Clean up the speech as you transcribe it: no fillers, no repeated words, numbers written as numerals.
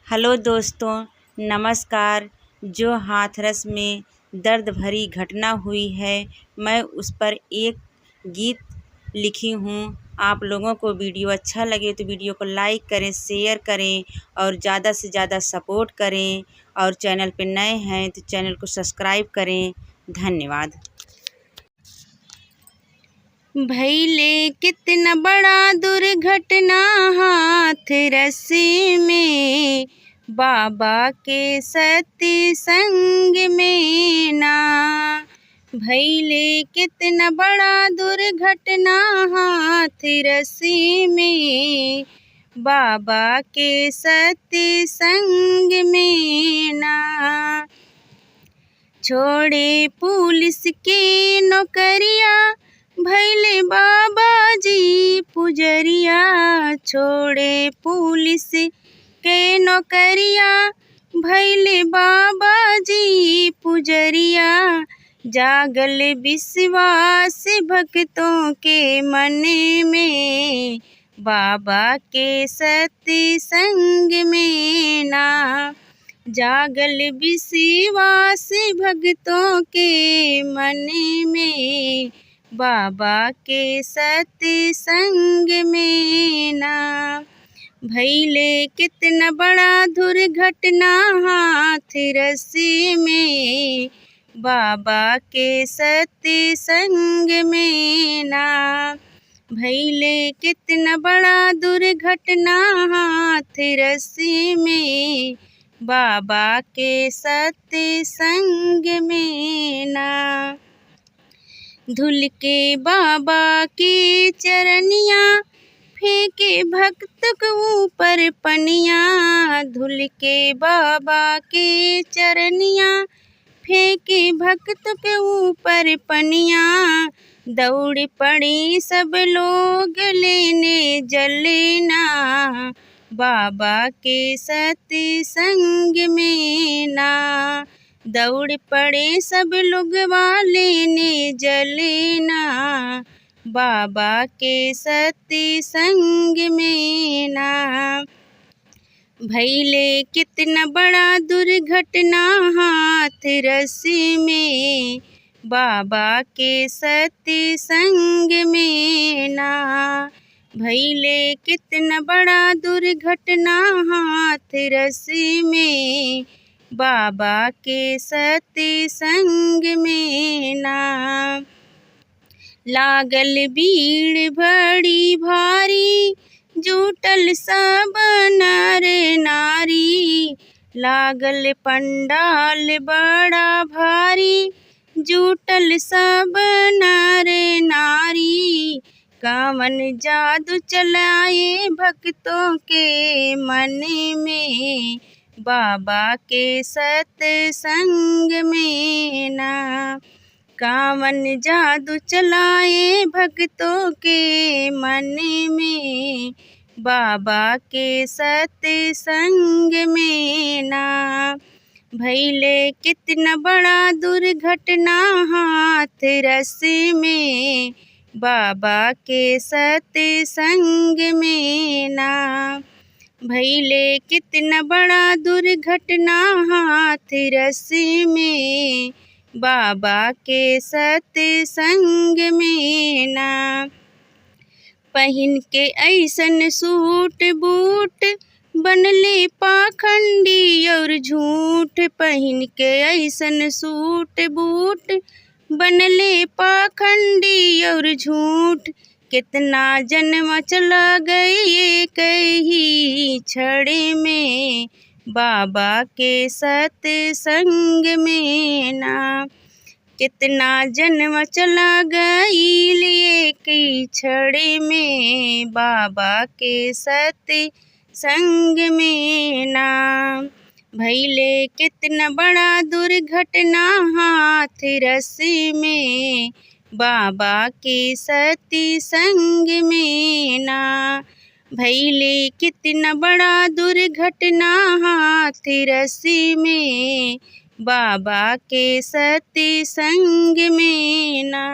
Hello दोस्तों, नमस्कार। जो हाथरस में दर्द भरी घटना हुई है, मैं उस पर एक गीत लिखी हूँ। आप लोगों को वीडियो अच्छा लगे तो वीडियो को लाइक करें, शेयर करें और ज़्यादा से ज़्यादा सपोर्ट करें। और चैनल पे नए हैं तो चैनल को सब्सक्राइब करें। धन्यवाद। भइले कितना बड़ा दुर्घटना हाथरस में, बाबा के सत्संग में ना। भइले कितना बड़ा दुर्घटना हाथरस में, बाबा के सत्संग में ना। छोड़े पुलिस की नौकरिया, भैले बाबा जी पुजरिया। छोड़े पुलिस के नौकरिया, भैले बाबा जी पुजरिया। जागल विश्वास भक्तों के मन में, बाबा के सत्संग में ना। जागल विश्वास भक्तों के मन में, बाबा के सत्संग में ना। भइले कितना बड़ा दुर्घटना हाथरस में, बाबा के सत्संग में ना। भइले कितना बड़ा दुर्घटना हाथरस में, बाबा के सत्संग में ना। धुल के बाबा की चरनिया, फेंके भक्त के ऊपर पनिया। धुल के बाबा के चरनिया, फेंके भक्त के ऊपर पनिया। दौड़ पड़ी सब लोग लेने जलना, बाबा के सत्संग में ना। दौड़ पड़े सब लोग लेने जलना, बाबा के सत्संग में ना। भइले कितना बड़ा दुर्घटना हाथरस में, बाबा के सत्संग में ना। भइले कितना बड़ा दुर्घटना हाथरस में, बाबा के सत्संग में ना। लागल भीड़ बड़ी भारी, जुटल सब नर नारी। लागल पंडाल बड़ा भारी, जुटल सब नर नारी। कावन जादू चलाए भक्तों के मन में, बाबा के सत्संग में ना। कावन जादू चलाए भक्तों के मन में, बाबा के सत्संग में ना। भइले कितना बड़ा दुर्घटना हाथरस में, बाबा के सत्संग में ना। भइले कितना बड़ा दुर्घटना हाथरस में, बाबा के सत्संग में ना। पहिन के ऐसन सूट बूट, बनले पाखंडी और झूठ। पहिन के ऐसन सूट बूट, बनले पाखंडी और झूठ। कितना जन्म चला गए एक ही छड़ में, बाबा के सत्संग में ना। कितना जन्म चला गईल एक ही छड़ में, बाबा के सत्संग में ना। भइले कितना बड़ा दुर्घटना हाथरस में, बाबा के सत्संग में ना। भइले कितना बड़ा दुर्घटना हाथरस में, बाबा के सत्संग में ना।